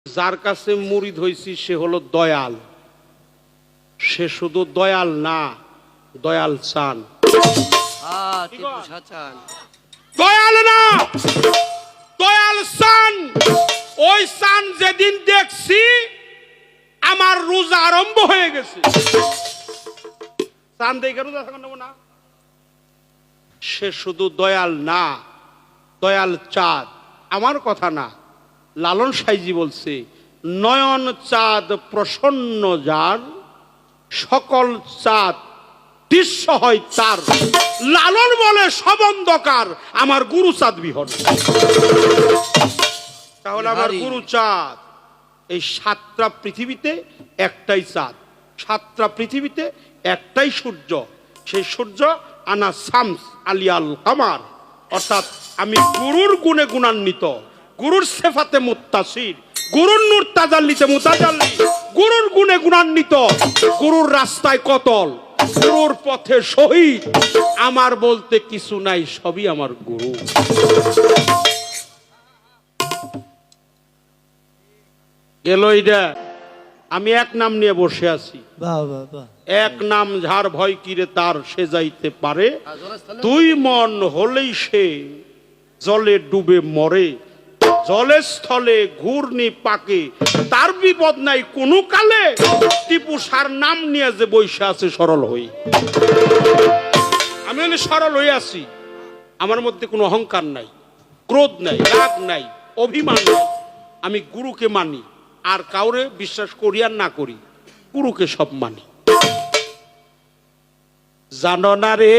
যার কাছে মুরিদ হইছি সে হলো দয়াল। সে শুধু দয়াল না, দয়াল চান। দয়াল না, দয়াল চান। ওই চান যেদিন দেখছি আমার রোজা আরম্ভ হয়ে গেছে। চান দেখে রোজা থাকা নেব না। সে শুধু দয়াল না, দয়াল চাঁদ। আমার কথা না, লালন সাইজি বলছে, নয়ন চাঁদ প্রসন্ন যার, সকল চাঁদ দৃশ্য হয় তার। লালন বলে সব অন্ধকার, আমার গুরু চাঁদ বিহন। তাহলে আমার গুরু চাঁদ। এই সাতটা পৃথিবীতে একটাই চাঁদ, সাতটা পৃথিবীতে একটাই সূর্য। সেই সূর্য আনা শামস আলিয়াল কামার, অর্থাৎ আমি গুরুর গুণে গুণান্বিত, গুরুর সেফাতে মুত্তাসির, গুরুর নূর তাজাল্লিতে মুতাজাল্লি, গুরুর গুণে গুণান্বিত, গুরুর রাস্তায় কতল, গুরুর পথে শহীদ। আমার বলতে কিছু নাই, সবই আমার গুরু। গেল এইটা। আমি এক নাম নিয়ে বসে আছি। এক নাম ঝাড় ভয় কিরে তার, সে যাইতে পারে। দুই মন হলেই সে জলে ডুবে মরে। জলে স্থলে ঘূর্ণি পাকে, তার বিপদ নাই কোনো কালে। টিপু সার নাম নিয়ে যে বৈশা আছে সরল হই। আমি সরল হয়ে আছি। আমার মধ্যে কোনো অহংকার নাই, ক্রোধ নাই, রাগ নাই, অভিমান নাই। আমি গুরুকে মানি, আর কাউরে বিশ্বাস করি আর না করি, গুরুকে সব মানি। জানো না রে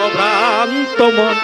অভ্রান্ত মন,